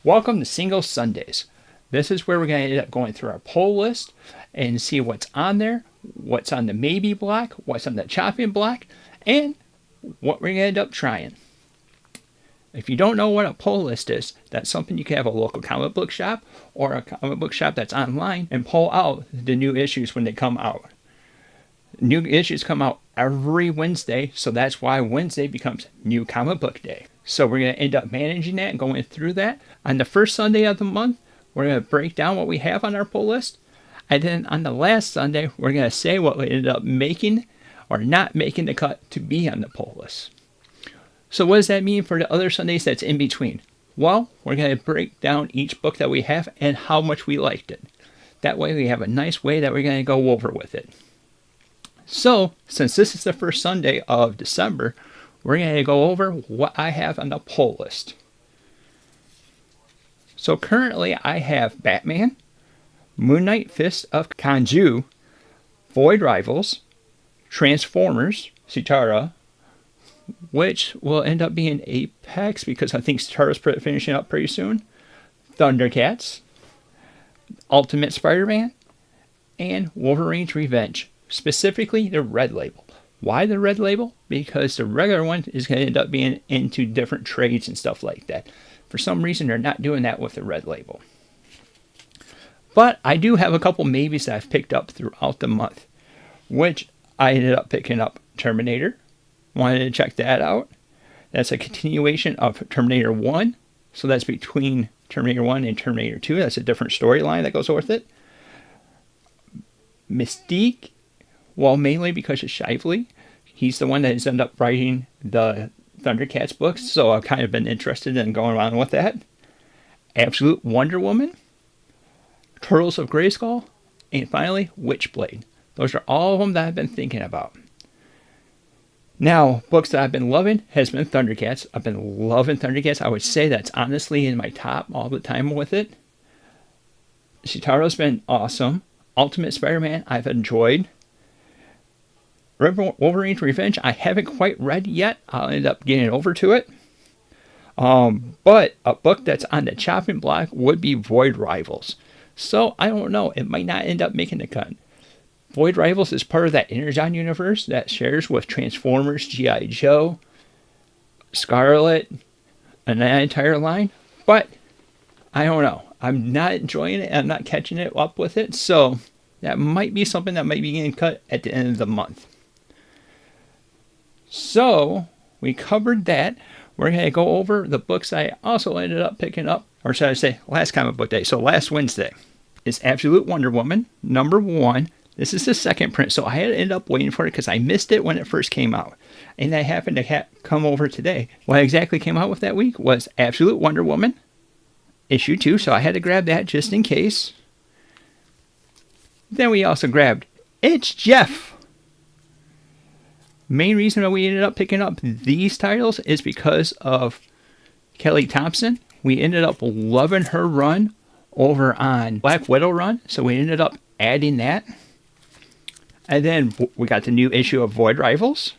Welcome to Single Sundays. This is where we're going to end up going through our poll list and see what's on there, what's on the maybe block, what's on the chopping block, and what we're going to end up trying. If you don't know what a poll list is, that's something you can have a local comic book shop or a comic book shop that's online and pull out the new issues when they come out. New issues come out every Wednesday, so that's why Wednesday becomes New Comic Book Day. So we're going to end up managing that and going through that. On the first Sunday of the month, we're going to break down what we have on our pull list. And then on the last Sunday, we're going to say what we ended up making or not making the cut to be on the pull list. So what does that mean for the other Sundays that's in between? Well, we're going to break down each book that we have and how much we liked it. That way we have a nice way that we're going to go over with it. So, since this is the first Sunday of December, we're going to go over what I have on the pull list. So currently I have Batman, Moon Knight Fist of Khonshu, Void Rivals, Transformers, Chitara, which will end up being Apex because I think Chitara's finishing up pretty soon, Thundercats, Ultimate Spider-Man, and Wolverine's Revenge. Specifically, the red label. Why the red label? Because the regular one is going to end up being into different trades and stuff like that. For some reason, they're not doing that with the red label. But I do have a couple maybes that I've picked up throughout the month, which I ended up picking up Terminator. Wanted to check that out. That's a continuation of Terminator 1. So that's between Terminator 1 and Terminator 2. That's a different storyline that goes with it. Mystique. Well, mainly because of Shively. He's the one that has ended up writing the Thundercats books, so I've kind of been interested in going on with that. Absolute Wonder Woman, Turtles of Grayskull, and finally, Witchblade. Those are all of them that I've been thinking about. Now, books that I've been loving has been Thundercats. I've been loving Thundercats. I would say that's honestly in my top all the time with it. Chitaro's been awesome. Ultimate Spider-Man, I've enjoyed. Wolverine's Revenge, I haven't quite read yet. I'll end up getting over to it. But a book that's on the chopping block would be Void Rivals. So, I don't know. It might not end up making the cut. Void Rivals is part of that Energon universe that shares with Transformers, G.I. Joe, Scarlet, and that entire line. But, I don't know. I'm not enjoying it. I'm not catching it up with it. So, that might be something that might be getting cut at the end of the month. So, we covered that. We're going to go over the books I also ended up picking up, or should I say, last comic book day. So, last Wednesday is Absolute Wonder Woman, number 1. This is the second print, so I had to end up waiting for it because I missed it when it first came out. And I happened to come over today. What exactly came out with that week was Absolute Wonder Woman, issue 2, so I had to grab that just in case. Then we also grabbed It's Jeff. Main reason why we ended up picking up these titles is because of Kelly Thompson. We ended up loving her run over on Black Widow run, so we ended up adding that. And then we got the new issue of Void Rivals.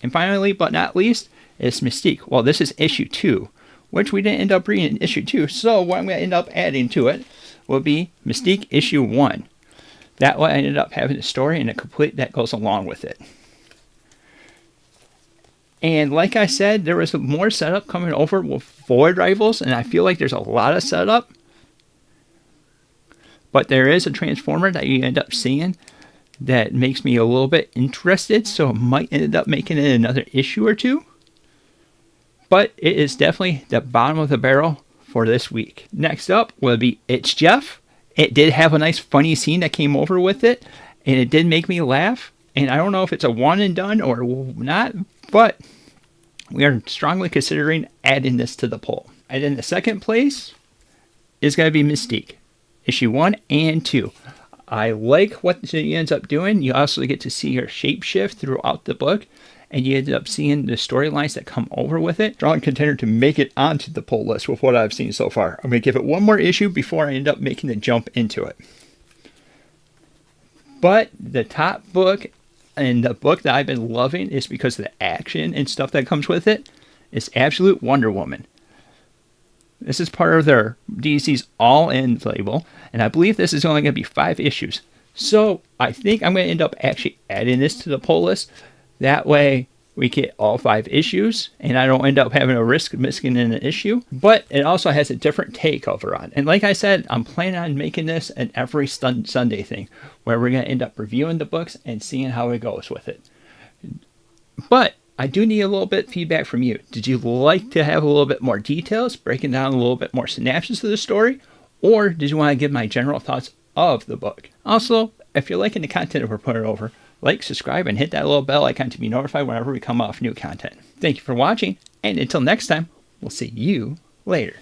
And finally, but not least, is Mystique. Well, this is issue 2, which we didn't end up reading in issue 2, so what I'm going to end up adding to it will be Mystique issue 1. That way I ended up having a story and a complete that goes along with it. And like I said, there was more setup coming over with Void Rivals, and I feel like there's a lot of setup. But there is a Transformer that you end up seeing that makes me a little bit interested, so it might end up making it another issue or two. But it is definitely the bottom of the barrel for this week. Next up will be It's Jeff. It did have a nice funny scene that came over with it, and it did make me laugh. And I don't know if it's a one and done or not, but we are strongly considering adding this to the poll. And in the second place is going to be Mystique, issue 1 and 2. I like what she ends up doing. You also get to see her shapeshift throughout the book, and you end up seeing the storylines that come over with it. Strong contender to make it onto the poll list with what I've seen so far. I'm going to give it one more issue before I end up making the jump into it. But the top book, and the book that I've been loving is because of the action and stuff that comes with it, is Absolute Wonder Woman. This is part of their DC's all-in label, and I believe this is only going to be 5 issues. So I think I'm going to end up actually adding this to the pull list. That way we get all 5 issues, and I don't end up having a risk of missing an issue. But it also has a different takeover on. And like I said, I'm planning on making this an every Sunday thing, where we're going to end up reviewing the books and seeing how it goes with it. But I do need a little bit of feedback from you. Did you like to have a little bit more details, breaking down a little bit more synopsis of the story? Or did you want to give my general thoughts of the book? Also, if you're liking the content that we're putting over, like, subscribe, and hit that little bell icon to be notified whenever we come off new content. Thank you for watching, and until next time, we'll see you later.